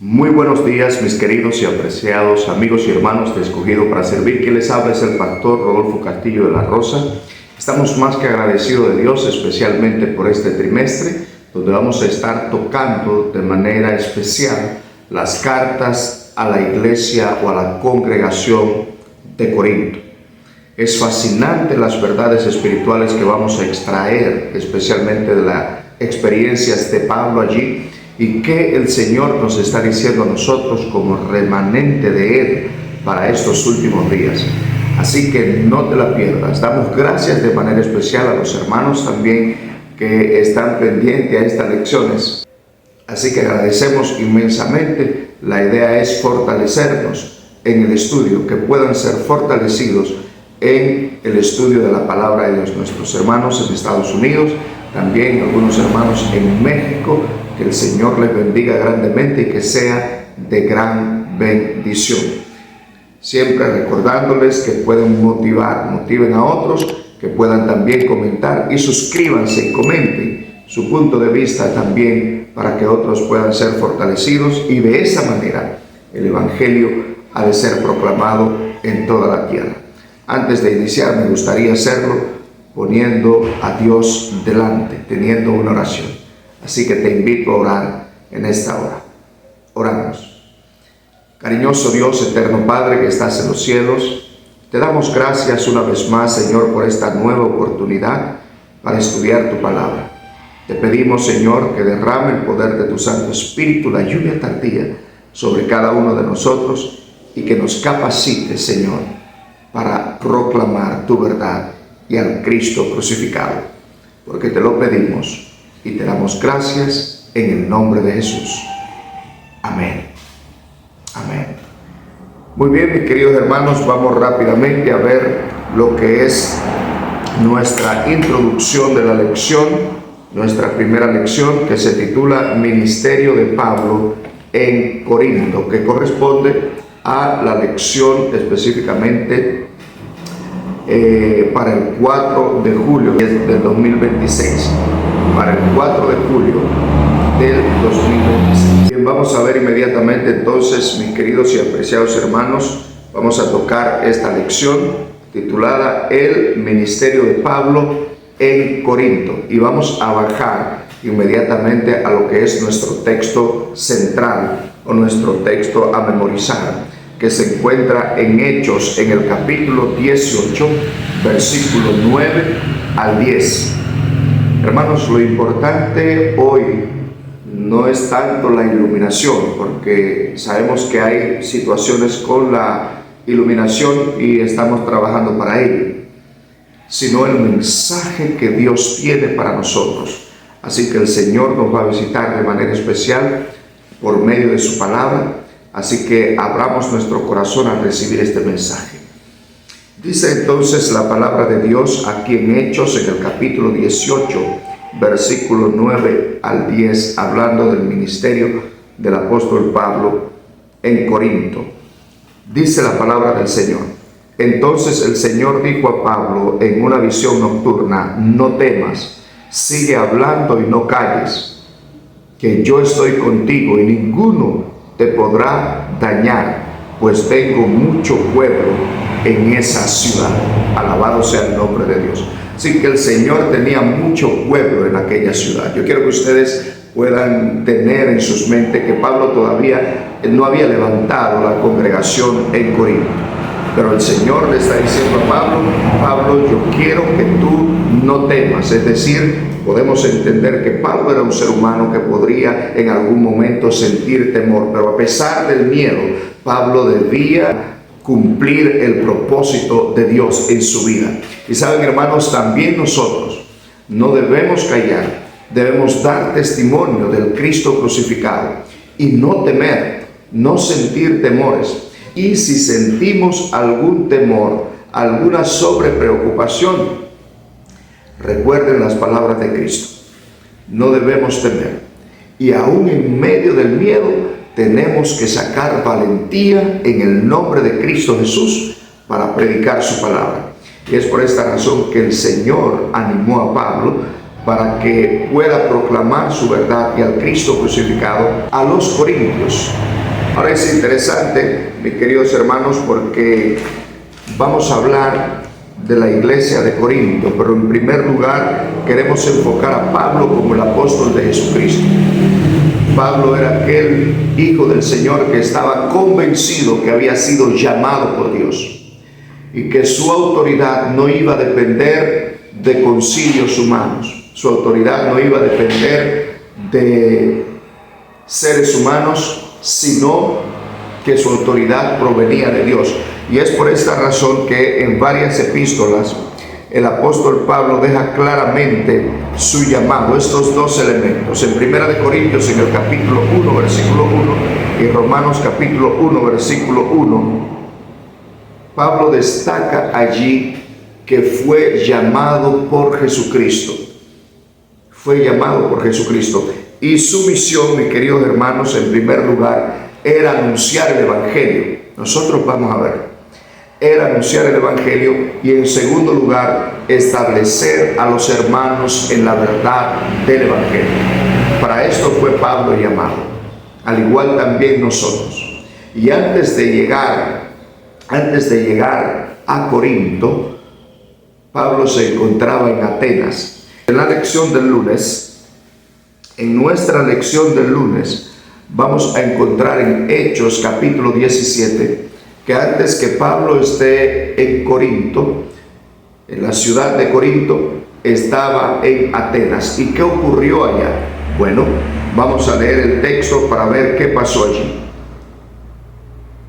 Muy buenos días, mis queridos y apreciados amigos y hermanos de Escogido para Servir. Quien les habla es el pastor Rodolfo Castillo de la Rosa. Estamos más que agradecidos de Dios, especialmente por este trimestre, donde vamos a estar tocando de manera especial las cartas a la iglesia o a la congregación de Corinto. Es fascinante las verdades espirituales que vamos a extraer, especialmente de las experiencias de Pablo allí, y que el Señor nos está diciendo a nosotros como remanente de Él para estos últimos días. Así que no te la pierdas. Damos gracias de manera especial a los hermanos también que están pendientes a estas lecciones. Así que agradecemos inmensamente. La idea es fortalecernos en el estudio, que puedan ser fortalecidos en el estudio de la palabra de Dios. Nuestros hermanos en Estados Unidos, también algunos hermanos en México, que el Señor les bendiga grandemente y que sea de gran bendición. Siempre recordándoles que pueden motiven a otros, que puedan también comentar y suscríbanse y comenten su punto de vista también para que otros puedan ser fortalecidos y de esa manera el Evangelio ha de ser proclamado en toda la tierra. Antes de iniciar me gustaría hacerlo poniendo a Dios delante, teniendo una oración. Así que te invito a orar en esta hora. Oramos. Cariñoso Dios, eterno Padre que estás en los cielos, te damos gracias una vez más, Señor, por esta nueva oportunidad para estudiar tu palabra. Te pedimos, Señor, que derrame el poder de tu Santo Espíritu, la lluvia tardía, sobre cada uno de nosotros y que nos capacite, Señor, para proclamar tu verdad y al Cristo crucificado. Porque te lo pedimos y te damos gracias en el nombre de Jesús. Amén. Amén. Muy bien, mis queridos hermanos, vamos rápidamente a ver lo que es nuestra introducción de la lección, nuestra primera lección, que se titula Ministerio de Pablo en Corinto, que corresponde a la lección específicamente para el 4 de julio del 2026. Para el 4 de julio del 2026. Bien, vamos a ver inmediatamente entonces, mis queridos y apreciados hermanos, vamos a tocar esta lección titulada El Ministerio de Pablo en Corinto y vamos a bajar inmediatamente a lo que es nuestro texto central o nuestro texto a memorizar, que se encuentra en Hechos en el capítulo 18, versículo 9 al 10. Hermanos, lo importante hoy no es tanto la iluminación, porque sabemos que hay situaciones con la iluminación y estamos trabajando para ello, sino el mensaje que Dios tiene para nosotros. Así que el Señor nos va a visitar de manera especial por medio de su palabra, así que abramos nuestro corazón al recibir este mensaje. Dice entonces la palabra de Dios aquí en Hechos, en el capítulo 18, versículo 9 al 10, hablando del ministerio del apóstol Pablo en Corinto. Dice la palabra del Señor. Entonces el Señor dijo a Pablo en una visión nocturna: no temas, sigue hablando y no calles, que yo estoy contigo y ninguno te podrá dañar, pues tengo mucho pueblo en esa ciudad. Alabado sea el nombre de Dios. Así que el Señor tenía mucho pueblo en aquella ciudad. Yo quiero que ustedes puedan tener en sus mentes que Pablo todavía no había levantado la congregación en Corinto. Pero el Señor le está diciendo a Pablo: Pablo, yo quiero que tú no temas. Es decir, podemos entender que Pablo era un ser humano que podría en algún momento sentir temor, pero a pesar del miedo, Pablo debía cumplir el propósito de Dios en su vida. Y saben, hermanos, también nosotros no debemos callar, debemos dar testimonio del Cristo crucificado y no temer, no sentir temores. Y si sentimos algún temor, alguna sobrepreocupación, recuerden las palabras de Cristo: no debemos temer. Y aún en medio del miedo tenemos que sacar valentía en el nombre de Cristo Jesús para predicar su palabra. Y es por esta razón que el Señor animó a Pablo para que pueda proclamar su verdad y al Cristo crucificado a los corintios. Ahora es interesante, mis queridos hermanos, porque vamos a hablar de la iglesia de Corinto, pero en primer lugar queremos enfocar a Pablo como el apóstol de Jesucristo. Pablo era aquel hijo del Señor que estaba convencido que había sido llamado por Dios y que su autoridad no iba a depender de concilios humanos. Su autoridad no iba a depender de seres humanos, sino que su autoridad provenía de Dios. Y es por esta razón que en varias epístolas el apóstol Pablo deja claramente su llamado, estos dos elementos. En 1 Corintios, en el capítulo 1, versículo 1, y Romanos capítulo 1, versículo 1, Pablo destaca allí que fue llamado por Jesucristo. Fue llamado por Jesucristo. Y su misión, mis queridos hermanos, en primer lugar, era anunciar el Evangelio. Nosotros vamos a ver. Era anunciar el Evangelio y en segundo lugar, establecer a los hermanos en la verdad del Evangelio. Para esto fue Pablo llamado, al igual también nosotros. Y antes de llegar a Corinto, Pablo se encontraba en Atenas. En la lección del lunes, en nuestra lección del lunes, vamos a encontrar en Hechos capítulo 17, que antes que Pablo esté en Corinto, en la ciudad de Corinto, estaba en Atenas. ¿Y qué ocurrió allá? Bueno, vamos a leer el texto para ver qué pasó allí.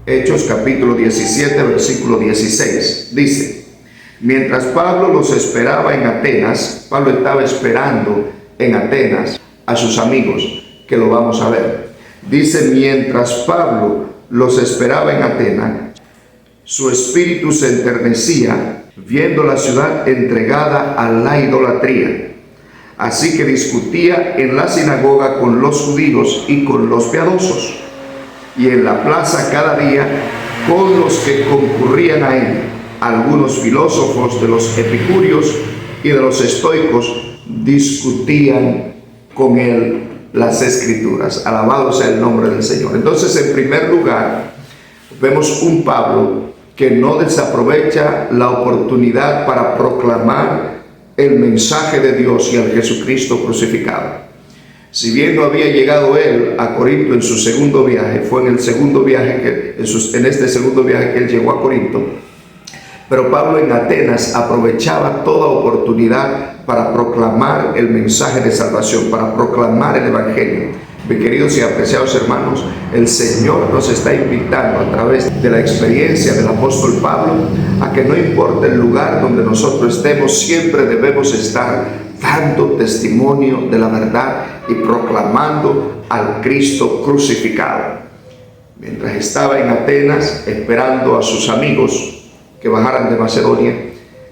Hechos capítulo 17, versículo 16, dice: mientras Pablo los esperaba en Atenas, Pablo estaba esperando en Atenas a sus amigos, que lo vamos a ver. Dice, mientras Pablo los esperaba en Atenas, su espíritu se enternecía viendo la ciudad entregada a la idolatría. Así que discutía en la sinagoga con los judíos y con los piadosos, y en la plaza cada día con los que concurrían a él. Algunos filósofos de los epicúreos y de los estoicos discutían con él las escrituras. Alabado sea el nombre del Señor. Entonces, en primer lugar, vemos un Pablo que no desaprovecha la oportunidad para proclamar el mensaje de Dios y al Jesucristo crucificado. Si bien no había llegado él a Corinto en su segundo viaje, fue en el segundo viaje en este segundo viaje que él llegó a Corinto, pero Pablo en Atenas aprovechaba toda oportunidad para proclamar el mensaje de salvación, para proclamar el Evangelio. Mis queridos y apreciados hermanos, el Señor nos está invitando a través de la experiencia del apóstol Pablo a que no importa el lugar donde nosotros estemos, siempre debemos estar dando testimonio de la verdad y proclamando al Cristo crucificado. Mientras estaba en Atenas esperando a sus amigos que bajaran de Macedonia,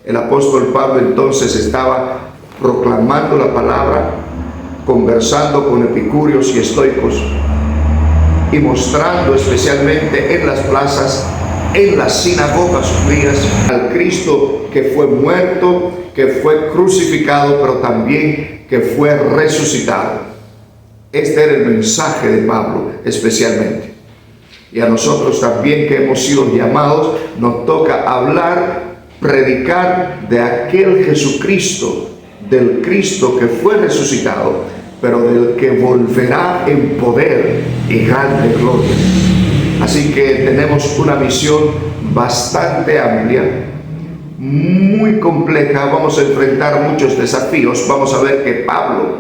el apóstol Pablo entonces estaba proclamando la palabra, conversando con epicúreos y estoicos y mostrando especialmente en las plazas, en las sinagogas judías, al Cristo que fue muerto, que fue crucificado, pero también que fue resucitado. Este era el mensaje de Pablo especialmente. Y a nosotros también, que hemos sido llamados, nos toca hablar, predicar de aquel Jesucristo, del Cristo que fue resucitado, pero del que volverá en poder y grande gloria. Así que tenemos una misión bastante amplia, muy compleja. Vamos a enfrentar muchos desafíos. Vamos a ver que Pablo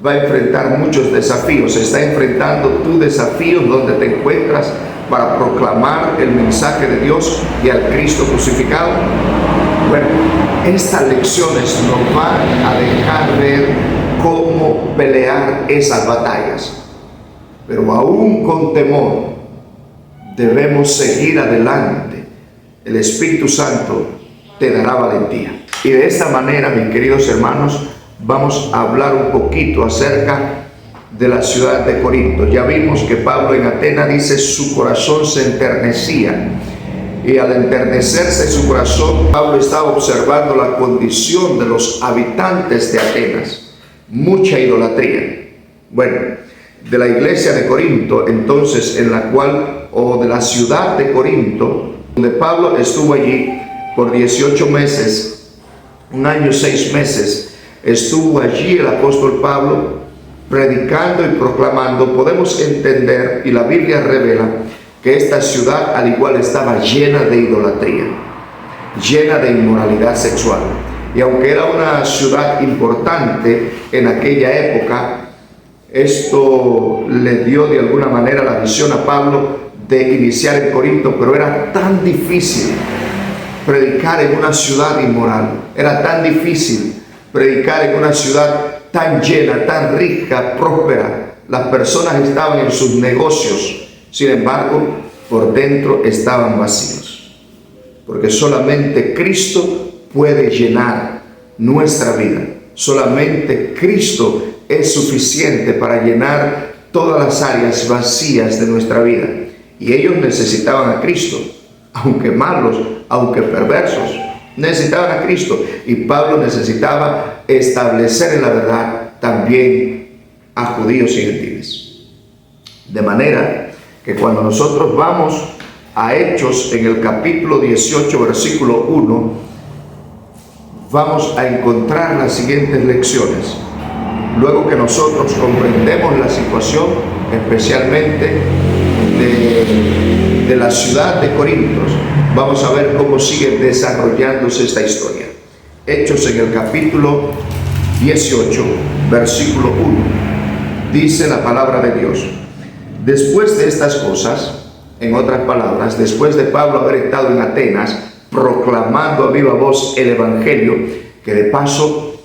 va a enfrentar muchos desafíos. Está enfrentando tu desafío donde te encuentras para proclamar el mensaje de Dios y al Cristo crucificado. Bueno, estas lecciones nos van a dejar ver cómo pelear esas batallas, pero aún con temor debemos seguir adelante. El Espíritu Santo te dará valentía. Y de esta manera, mis queridos hermanos, vamos a hablar un poquito acerca de la ciudad de Corinto. Ya vimos que Pablo en Atenas dice su corazón se enternecía Y al enternecerse su corazón, Pablo estaba observando la condición de los habitantes de Atenas. Mucha idolatría. Bueno, de la iglesia de Corinto, entonces, en la cual, o de la ciudad de Corinto, donde Pablo estuvo allí por 18 meses, 1 año 6 meses, estuvo allí el apóstol Pablo predicando y proclamando. Podemos entender, y la Biblia revela, que esta ciudad al igual estaba llena de idolatría, llena de inmoralidad sexual. Y aunque era una ciudad importante en aquella época, esto le dio de alguna manera la visión a Pablo de iniciar en Corinto, pero era tan difícil predicar en una ciudad inmoral, era tan difícil predicar en una ciudad tan llena, tan rica, próspera. Las personas estaban en sus negocios, sin embargo, por dentro estaban vacíos, porque solamente Cristo puede llenar nuestra vida. Solamente Cristo es suficiente para llenar todas las áreas vacías de nuestra vida. Y ellos necesitaban a Cristo, aunque malos, aunque perversos, necesitaban a Cristo. Y Pablo necesitaba establecer en la verdad también a judíos y gentiles. De manera que cuando nosotros vamos a Hechos en el capítulo 18, versículo 1, vamos a encontrar las siguientes lecciones. Luego que nosotros comprendemos la situación, especialmente de la ciudad de Corintios, vamos a ver cómo sigue desarrollándose esta historia. Hechos en el capítulo 18, versículo 1, dice la palabra de Dios: después de estas cosas, en otras palabras, después de Pablo haber estado en Atenas proclamando a viva voz el evangelio, que de paso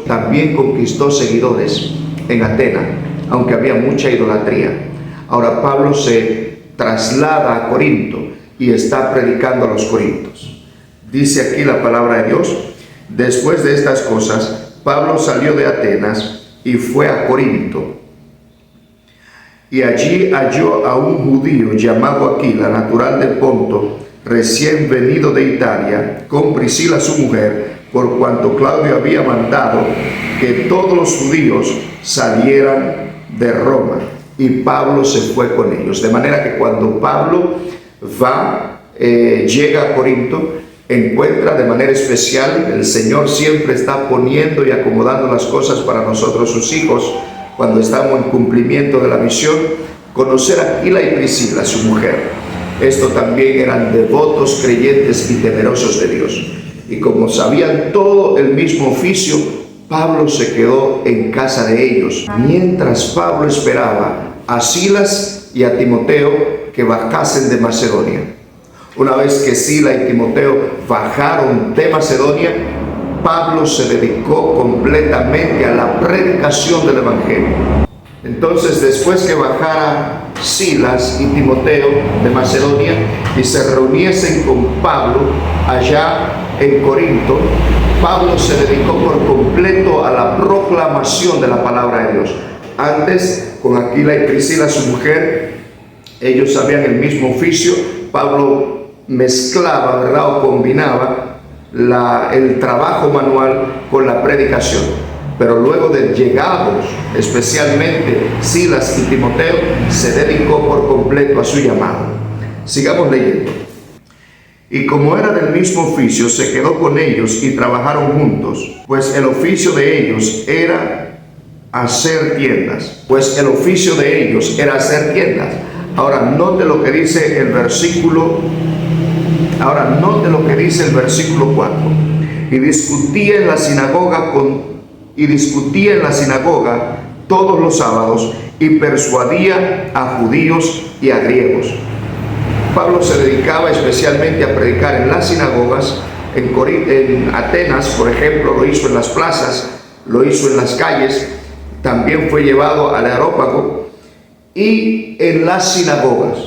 también conquistó seguidores en Atenas, aunque había mucha idolatría. Ahora Pablo se traslada a Corinto y está predicando a los corintios. Dice aquí la palabra de Dios: después de estas cosas, Pablo salió de Atenas y fue a Corinto. Y allí halló a un judío llamado Aquila, natural de Ponto, recién venido de Italia, con Priscila su mujer, por cuanto Claudio había mandado que todos los judíos salieran de Roma. Y Pablo se fue con ellos. De manera que cuando Pablo llega a Corinto, encuentra de manera especial, el Señor siempre está poniendo y acomodando las cosas para nosotros, sus hijos, cuando estamos en cumplimiento de la misión, conocer a Aquila y Priscila, su mujer. Estos también eran devotos, creyentes y temerosos de Dios. Y como sabían todo el mismo oficio, Pablo se quedó en casa de ellos, mientras Pablo esperaba a Silas y a Timoteo que bajasen de Macedonia. Una vez que Silas y Timoteo bajaron de Macedonia, Pablo se dedicó completamente a la predicación del evangelio. Entonces, después que bajara Silas y Timoteo de Macedonia y se reuniesen con Pablo allá en Corinto, Pablo se dedicó por completo a la proclamación de la palabra de Dios. Antes, con Aquila y Priscila, su mujer, ellos sabían el mismo oficio. Pablo mezclaba, ¿verdad?, o combinaba el trabajo manual con la predicación. Pero luego de llegados, especialmente Silas y Timoteo, se dedicó por completo a su llamado. Sigamos leyendo. Y como era del mismo oficio, se quedó con ellos y trabajaron juntos, pues el oficio de ellos era hacer tiendas. Ahora note lo que dice el versículo 4. Y discutía en la sinagoga todos los sábados y persuadía a judíos y a griegos. Pablo se dedicaba especialmente a predicar en las sinagogas. En Atenas, por ejemplo, lo hizo en las plazas, lo hizo en las calles, también fue llevado al Areópago y en las sinagogas.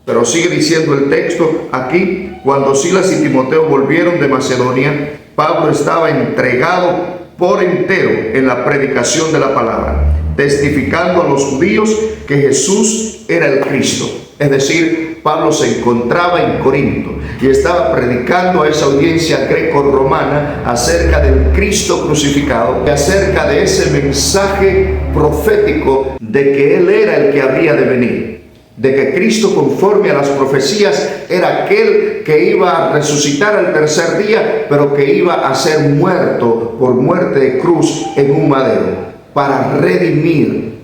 Pero sigue diciendo el texto aquí: cuando Silas y Timoteo volvieron de Macedonia, Pablo estaba entregado por entero en la predicación de la palabra. testificando a los judíos que Jesús era el Cristo. Es decir, Pablo se encontraba en Corinto y estaba predicando a esa audiencia greco-romana acerca del Cristo crucificado y acerca de ese mensaje profético de que Él era el que habría de venir, de que Cristo, conforme a las profecías, era aquel que iba a resucitar al tercer día, pero que iba a ser muerto por muerte de cruz en un madero, para redimir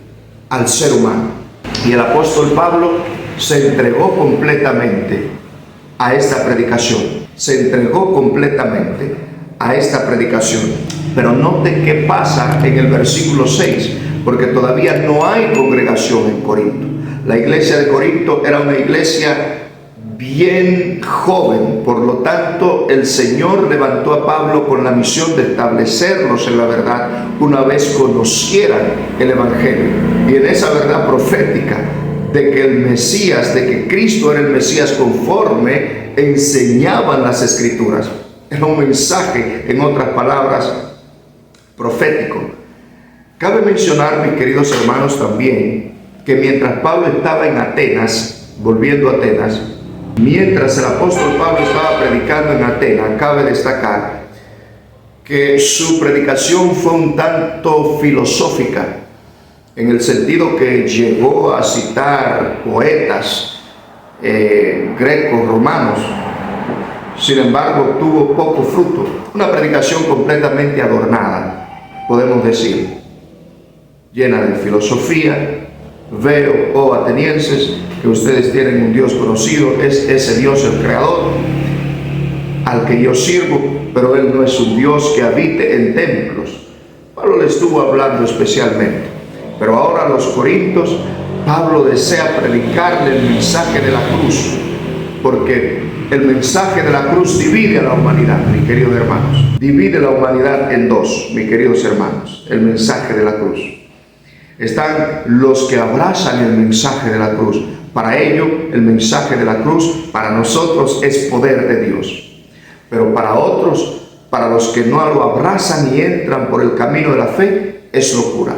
al ser humano. Y el apóstol Pablo se entregó completamente a esta predicación. Se entregó completamente a esta predicación. Pero note qué pasa en el versículo 6, porque todavía no hay congregación en Corinto. La iglesia de Corinto era una iglesia bien joven, por lo tanto el Señor levantó a Pablo con la misión de establecerlos en la verdad una vez conocieran el Evangelio, y en esa verdad profética de que el Mesías, de que Cristo era el Mesías conforme enseñaban las Escrituras. Era un mensaje, en otras palabras, profético. Cabe mencionar, mis queridos hermanos, también que mientras Pablo estaba en Atenas, volviendo a Atenas, mientras el apóstol Pablo estaba predicando en Atenas, cabe destacar que su predicación fue un tanto filosófica, en el sentido que llegó a citar poetas grecos, romanos. Sin embargo, tuvo poco fruto. Una predicación completamente adornada, podemos decir, llena de filosofía. Veo, oh atenienses, que ustedes tienen un Dios conocido, es ese Dios el creador al que yo sirvo, pero Él no es un Dios que habite en templos. Pablo le estuvo hablando especialmente, pero ahora a los corintios Pablo desea predicarle el mensaje de la cruz, porque el mensaje de la cruz divide a la humanidad, mis queridos hermanos. Divide la humanidad en dos, mis queridos hermanos, el mensaje de la cruz. Están los que abrazan el mensaje de la cruz. Para ellos, el mensaje de la cruz, para nosotros, es poder de Dios. Pero para otros, para los que no lo abrazan y entran por el camino de la fe, es locura.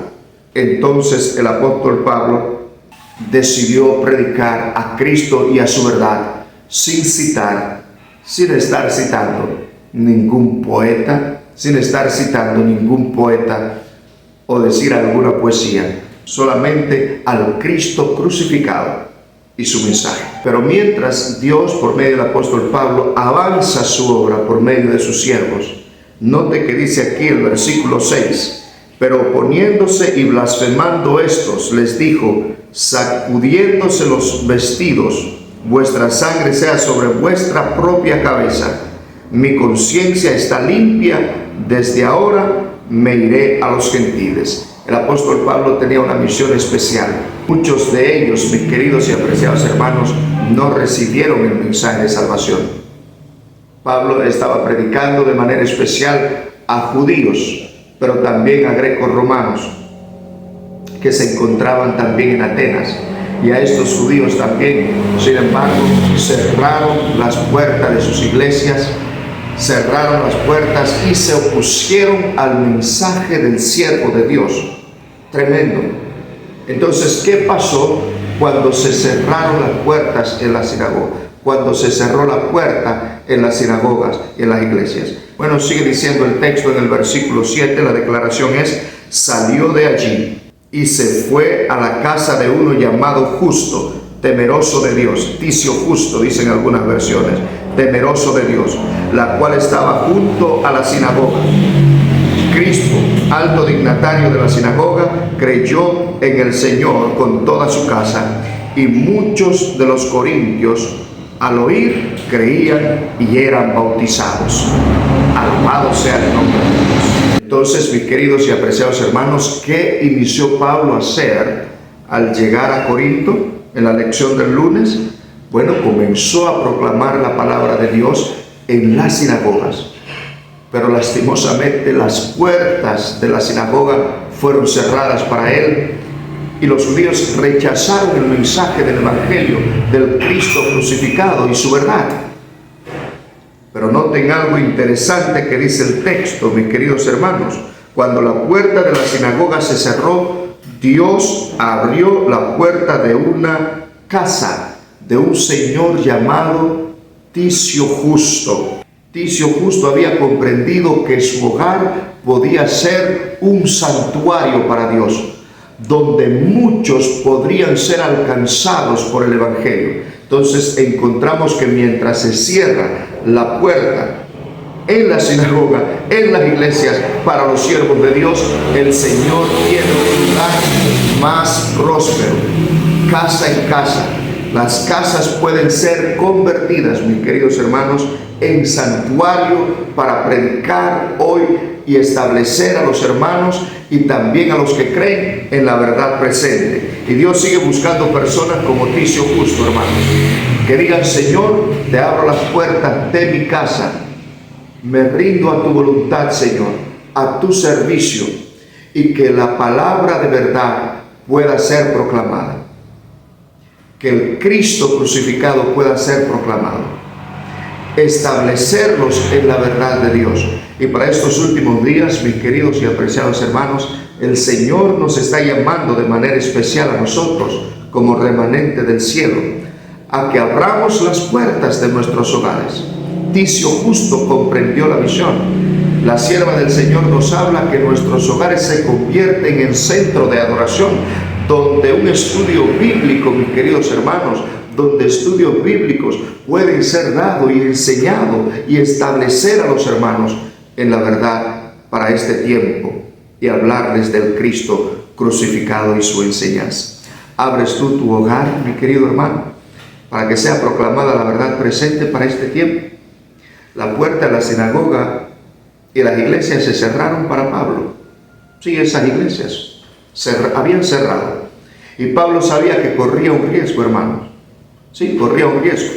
Entonces el apóstol Pablo decidió predicar a Cristo y a su verdad, sin estar citando ningún poeta, o decir alguna poesía, solamente al Cristo crucificado y su mensaje. Pero mientras Dios, por medio del apóstol Pablo, avanza su obra por medio de sus siervos, note que dice aquí el versículo 6, pero oponiéndose y blasfemando estos, les dijo, sacudiéndose los vestidos, vuestra sangre sea sobre vuestra propia cabeza. Mi conciencia está limpia, desde ahora me iré a los gentiles. El apóstol Pablo tenía una misión especial. Muchos de ellos, mis queridos y apreciados hermanos, no recibieron el mensaje de salvación. Pablo estaba predicando de manera especial a judíos, pero también a grecos romanos, que se encontraban también en Atenas. Y a estos judíos también, sin embargo, cerraron las puertas de sus iglesias, cerraron las puertas y se opusieron al mensaje del siervo de Dios. Tremendo. Entonces, ¿qué pasó cuando se cerraron las puertas en la sinagoga? Cuando se cerró la puerta en las sinagogas y en las iglesias. Bueno, sigue diciendo el texto en el versículo 7, la declaración es, salió de allí y se fue a la casa de uno llamado Justo, temeroso de Dios. Ticio Justo, dicen algunas versiones, temeroso de Dios, la cual estaba junto a la sinagoga. Crispo, alto dignatario de la sinagoga, creyó en el Señor con toda su casa, y muchos de los corintios al oír creían y eran bautizados. Alabado sea el nombre de Dios. Entonces, mis queridos y apreciados hermanos, ¿qué inició Pablo a hacer al llegar a Corinto en la lección del lunes? Bueno, comenzó a proclamar la palabra de Dios en las sinagogas. Pero lastimosamente las puertas de la sinagoga fueron cerradas para él y los judíos rechazaron el mensaje del Evangelio del Cristo crucificado y su verdad. Pero noten algo interesante que dice el texto, mis queridos hermanos. Cuando la puerta de la sinagoga se cerró, Dios abrió la puerta de una casa de un señor llamado Ticio Justo. Ticio Justo había comprendido que su hogar podía ser un santuario para Dios, donde muchos podrían ser alcanzados por el Evangelio. Entonces encontramos que mientras se cierra la puerta en la sinagoga, en las iglesias, para los siervos de Dios, el Señor tiene un lugar más próspero, casa en casa. Las casas pueden ser convertidas, mis queridos hermanos, en santuario para predicar hoy y establecer a los hermanos y también a los que creen en la verdad presente. Y Dios sigue buscando personas como Ticio Justo, hermanos, que digan: Señor, te abro las puertas de mi casa, me rindo a tu voluntad, Señor, a tu servicio, y que la palabra de verdad pueda ser proclamada, que el Cristo crucificado pueda ser proclamado, establecerlos en la verdad de Dios. Y para estos últimos días, mis queridos y apreciados hermanos, el Señor nos está llamando de manera especial a nosotros, como remanente del cielo, a que abramos las puertas de nuestros hogares. Ticio Justo comprendió la visión. La sierva del Señor nos habla que nuestros hogares se convierten en centro de adoración, donde un estudio bíblico, mis queridos hermanos, donde estudios bíblicos pueden ser dados y enseñados y establecer a los hermanos en la verdad para este tiempo y hablarles del Cristo crucificado y su enseñanza. ¿Abres tú tu hogar, mi querido hermano, para que sea proclamada la verdad presente para este tiempo? La puerta de la sinagoga y las iglesias se cerraron para Pablo. Sí, esas iglesias habían cerrado. Y Pablo sabía que corría un riesgo, hermanos. Sí, corría un riesgo,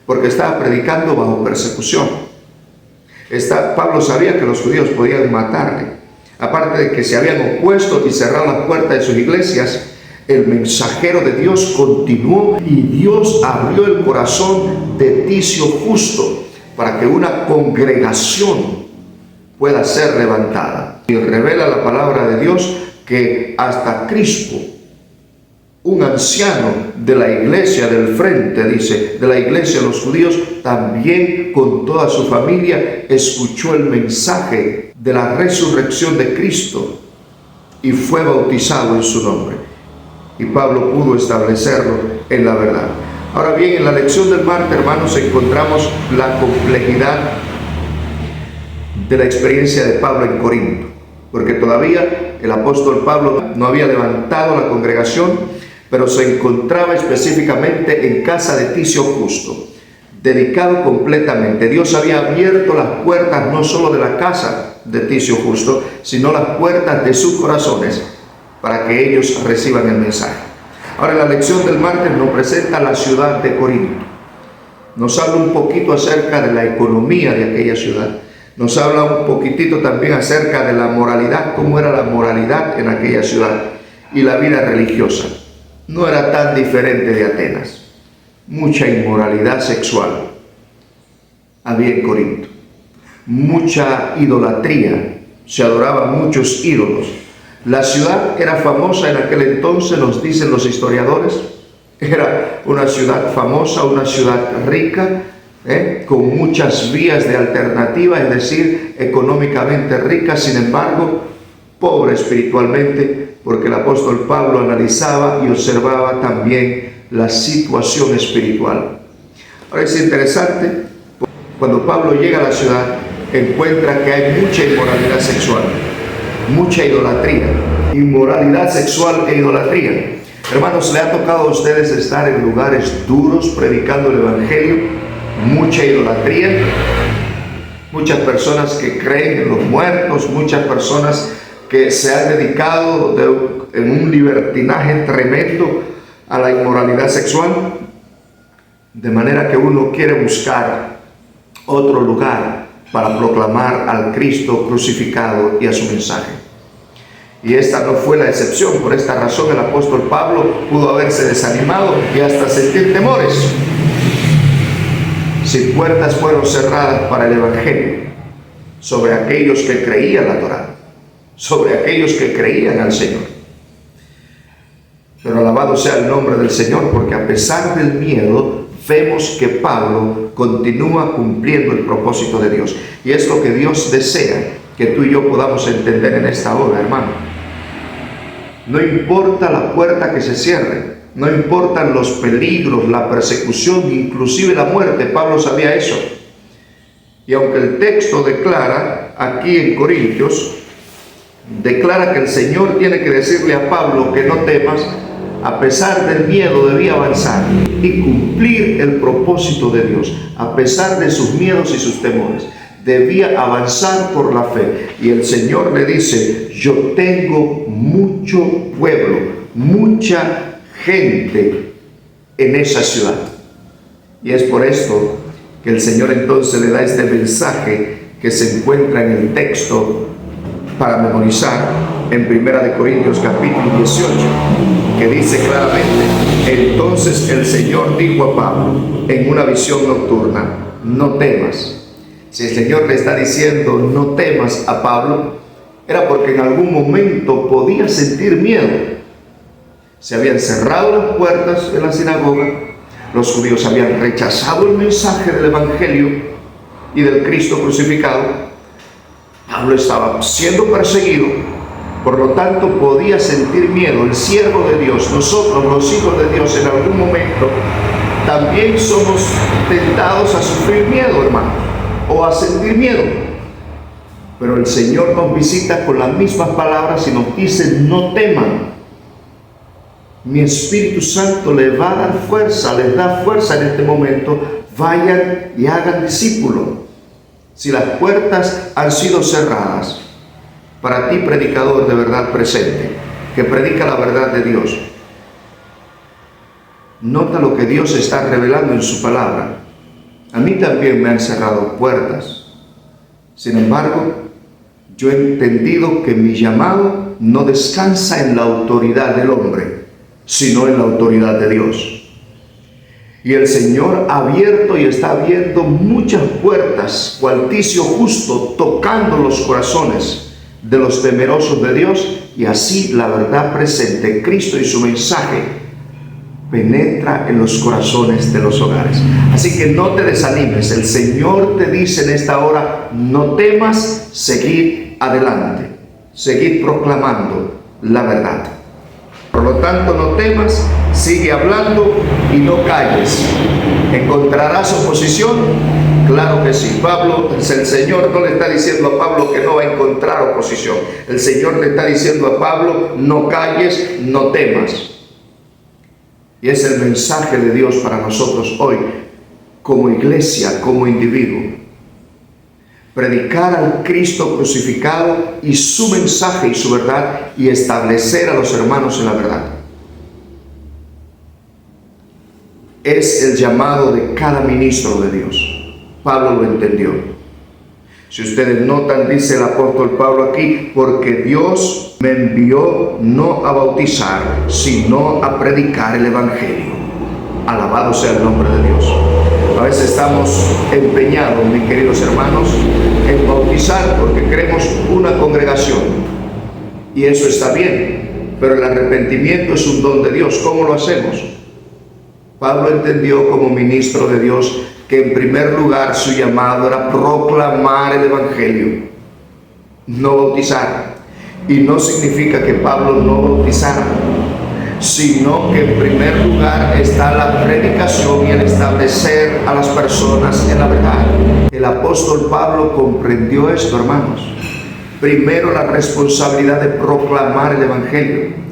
porque estaba predicando bajo persecución. Pablo sabía que los judíos podían matarle. Aparte de que se habían opuesto y cerrado las puertas de sus iglesias, el mensajero de Dios continuó y Dios abrió el corazón de Ticio Justo para que una congregación pueda ser levantada. Y revela la palabra de Dios que hasta Crispo, un anciano de la iglesia del frente, dice, de la iglesia de los judíos, también con toda su familia escuchó el mensaje de la resurrección de Cristo y fue bautizado en su nombre. Y Pablo pudo establecerlo en la verdad. Ahora bien, en la lección del martes, hermanos, encontramos la complejidad de la experiencia de Pablo en Corinto, porque todavía el apóstol Pablo no había levantado la congregación, pero se encontraba específicamente en casa de Ticio Justo, dedicado completamente. Dios había abierto las puertas no solo de la casa de Ticio Justo, sino las puertas de sus corazones para que ellos reciban el mensaje. Ahora, la lección del martes nos presenta la ciudad de Corinto. Nos habla un poquito acerca de la economía de aquella ciudad. Nos habla un poquitito también acerca de la moralidad, cómo era la moralidad en aquella ciudad y la vida religiosa. No era tan diferente de Atenas. Mucha inmoralidad sexual había en Corinto. Mucha idolatría. Se adoraban muchos ídolos. La ciudad era famosa en aquel entonces, nos dicen los historiadores. Era una ciudad famosa, una ciudad rica, con muchas vías de alternativa, es decir, económicamente rica, sin embargo, pobre espiritualmente, porque el apóstol Pablo analizaba y observaba también la situación espiritual. Ahora es interesante, cuando Pablo llega a la ciudad, encuentra que hay mucha inmoralidad sexual, mucha idolatría, inmoralidad sexual e idolatría. Hermanos, ¿le ha tocado a ustedes estar en lugares duros predicando el evangelio? Mucha idolatría, muchas personas que creen en los muertos, muchas personas que se han dedicado en un libertinaje tremendo a la inmoralidad sexual, de manera que uno quiere buscar otro lugar para proclamar al Cristo crucificado y a su mensaje. Y esta no fue la excepción. Por esta razón el apóstol Pablo pudo haberse desanimado y hasta sentir temores. Si puertas fueron cerradas para el evangelio sobre aquellos que creían la Torá, sobre aquellos que creían al Señor. Pero alabado sea el nombre del Señor, porque a pesar del miedo, vemos que Pablo continúa cumpliendo el propósito de Dios. Y es lo que Dios desea que tú y yo podamos entender en esta hora, hermano. No importa la puerta que se cierre, no importan los peligros, la persecución, inclusive la muerte. Pablo sabía eso. Y aunque el texto declara, aquí en Corintios, declara que el Señor tiene que decirle a Pablo que no temas, a pesar del miedo debía avanzar y cumplir el propósito de Dios. A pesar de sus miedos y sus temores, debía avanzar por la fe. Y el Señor le dice, yo tengo mucho pueblo, mucha gente en esa ciudad. Y es por esto que el Señor entonces le da este mensaje que se encuentra en el texto para memorizar en 1 Corintios capítulo 18, que dice claramente, entonces el Señor dijo a Pablo en una visión nocturna, no temas. Si el Señor le está diciendo no temas a Pablo, era porque en algún momento podía sentir miedo. Se habían cerrado las puertas de la sinagoga, los judíos habían rechazado el mensaje del Evangelio y del Cristo crucificado. Pablo estaba siendo perseguido, por lo tanto podía sentir miedo. El siervo de Dios, nosotros los hijos de Dios, en algún momento también somos tentados a sufrir miedo, hermanos, o a sentir miedo. Pero el Señor nos visita con las mismas palabras y nos dice, no teman. Mi Espíritu Santo les va a dar fuerza, les da fuerza en este momento. Vayan y hagan discípulos. Si las puertas han sido cerradas, para ti, predicador de verdad presente, que predica la verdad de Dios, nota lo que Dios está revelando en su palabra. A mí también me han cerrado puertas. Sin embargo, yo he entendido que mi llamado no descansa en la autoridad del hombre, sino en la autoridad de Dios. Y el Señor ha abierto y está abriendo muchas puertas, cualticio justo, tocando los corazones de los temerosos de Dios, y así la verdad presente, Cristo y su mensaje, penetra en los corazones de los hogares. Así que no te desanimes. El Señor te dice en esta hora, no temas, seguid adelante, seguid proclamando la verdad. Por lo tanto, no temas, sigue hablando y no calles. ¿Encontrarás oposición? Claro que sí. El Señor no le está diciendo a Pablo que no va a encontrar oposición. El Señor le está diciendo a Pablo, no calles, no temas. Y es el mensaje de Dios para nosotros hoy, como iglesia, como individuo. Predicar al Cristo crucificado y su mensaje y su verdad, y establecer a los hermanos en la verdad. Es el llamado de cada ministro de Dios. Pablo lo entendió. Si ustedes notan, dice el apóstol Pablo aquí, porque Dios me envió no a bautizar, sino a predicar el Evangelio. Alabado sea el nombre de Dios. A veces estamos empeñados, mis queridos hermanos, en bautizar porque queremos una congregación. Y eso está bien, pero el arrepentimiento es un don de Dios. ¿Cómo lo hacemos? Pablo entendió como ministro de Dios que en primer lugar su llamado era proclamar el Evangelio, no bautizar. Y no significa que Pablo no bautizara, sino que en primer lugar está la predicación y el establecer a las personas en la verdad. El apóstol Pablo comprendió esto, hermanos. Primero, la responsabilidad de proclamar el Evangelio.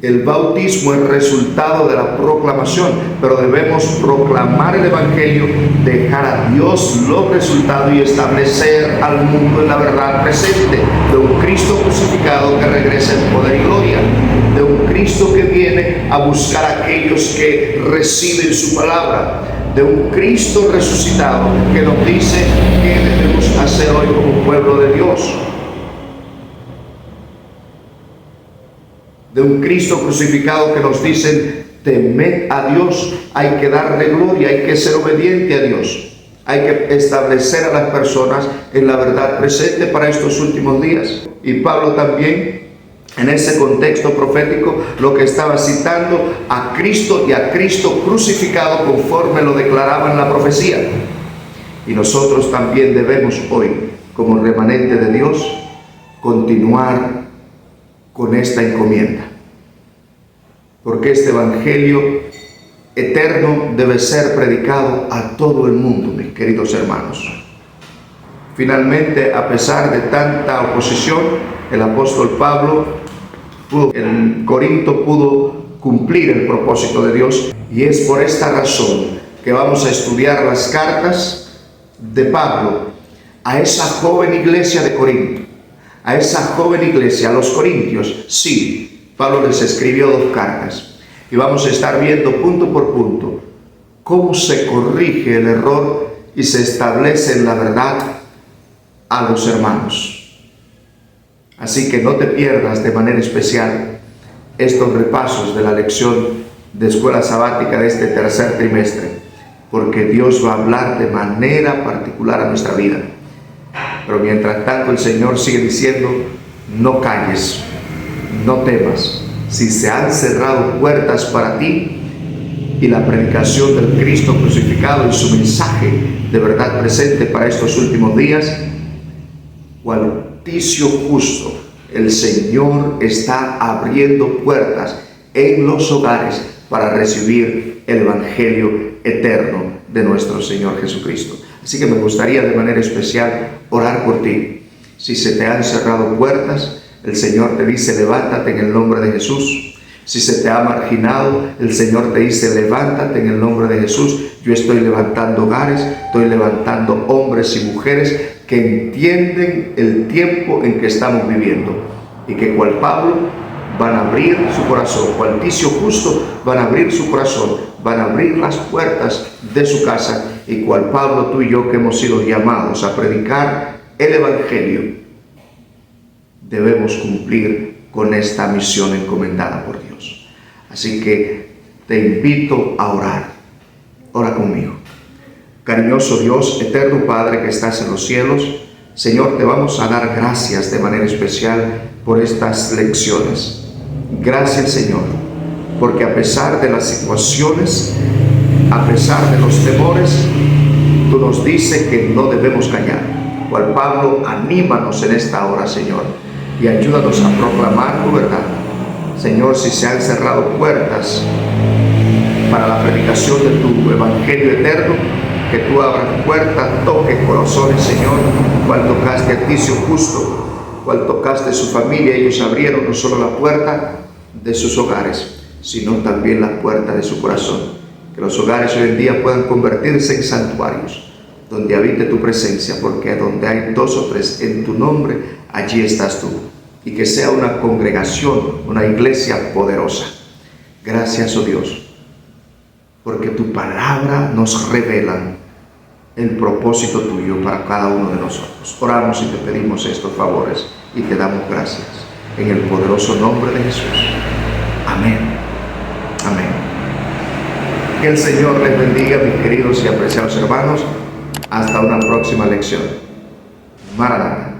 El bautismo es resultado de la proclamación, pero debemos proclamar el Evangelio, dejar a Dios los resultados y establecer al mundo en la verdad presente de un Cristo crucificado que regresa en poder y gloria, de un Cristo que viene a buscar a aquellos que reciben su palabra, de un Cristo resucitado que nos dice qué debemos hacer hoy como pueblo de Dios. De un Cristo crucificado que nos dicen, temed a Dios, hay que darle gloria, hay que ser obediente a Dios, hay que establecer a las personas en la verdad presente para estos últimos días. Y Pablo también En ese contexto profético, lo que estaba citando a Cristo y a Cristo crucificado conforme lo declaraba en la profecía. Y nosotros también debemos hoy, como remanente de Dios, continuar con esta encomienda. Porque este evangelio eterno debe ser predicado a todo el mundo, mis queridos hermanos. Finalmente, a pesar de tanta oposición, el apóstol Pablo en Corinto pudo cumplir el propósito de Dios, y es por esta razón que vamos a estudiar las cartas de Pablo a esa joven iglesia de Corinto, a esa joven iglesia, a los corintios. Sí, Pablo les escribió 2 cartas y vamos a estar viendo punto por punto cómo se corrige el error y se establece en la verdad a los hermanos. Así que no te pierdas de manera especial estos repasos de la lección de escuela sabática de este tercer trimestre, porque Dios va a hablar de manera particular a nuestra vida. Pero mientras tanto el Señor sigue diciendo: no calles, no temas. Si se han cerrado puertas para ti y la predicación del Cristo crucificado y su mensaje de verdad presente para estos últimos días, Altísimo justo, el Señor está abriendo puertas en los hogares para recibir el evangelio eterno de nuestro Señor Jesucristo. Así que me gustaría de manera especial orar por ti. Si se te han cerrado puertas, el Señor te dice: levántate en el nombre de Jesús. Si se te ha marginado, el Señor te dice: levántate en el nombre de Jesús. Yo estoy levantando hogares, estoy levantando hombres y mujeres que entienden el tiempo en que estamos viviendo, y que cual Pablo van a abrir su corazón, cual Ticio justo van a abrir su corazón, van a abrir las puertas de su casa, y cual Pablo, tú y yo, que hemos sido llamados a predicar el evangelio, debemos cumplir con esta misión encomendada por Dios. Así que te invito a orar. Ora conmigo. Cariñoso Dios, eterno Padre que estás en los cielos, Señor, te vamos a dar gracias de manera especial por estas lecciones. Gracias, Señor, porque a pesar de las situaciones, a pesar de los temores, tú nos dices que no debemos callar. Cual Pablo, anímanos en esta hora, Señor, y ayúdanos a proclamar tu verdad. Señor, si se han cerrado puertas para la predicación de tu evangelio eterno, que tú abras puertas, toques corazones, Señor, cual tocaste a Ticio justo, cual tocaste su familia. Ellos abrieron no solo la puerta de sus hogares, sino también la puerta de su corazón. Que los hogares hoy en día puedan convertirse en santuarios, donde habite tu presencia, porque donde hay 2 o 3 en tu nombre, allí estás tú. Y que sea una congregación, una iglesia poderosa. Gracias, oh Dios, porque tu palabra nos revela el propósito tuyo para cada uno de nosotros. Oramos y te pedimos estos favores y te damos gracias en el poderoso nombre de Jesús. Amén. Amén. Que el Señor les bendiga, mis queridos y apreciados hermanos. Hasta una próxima lección. Maranatha.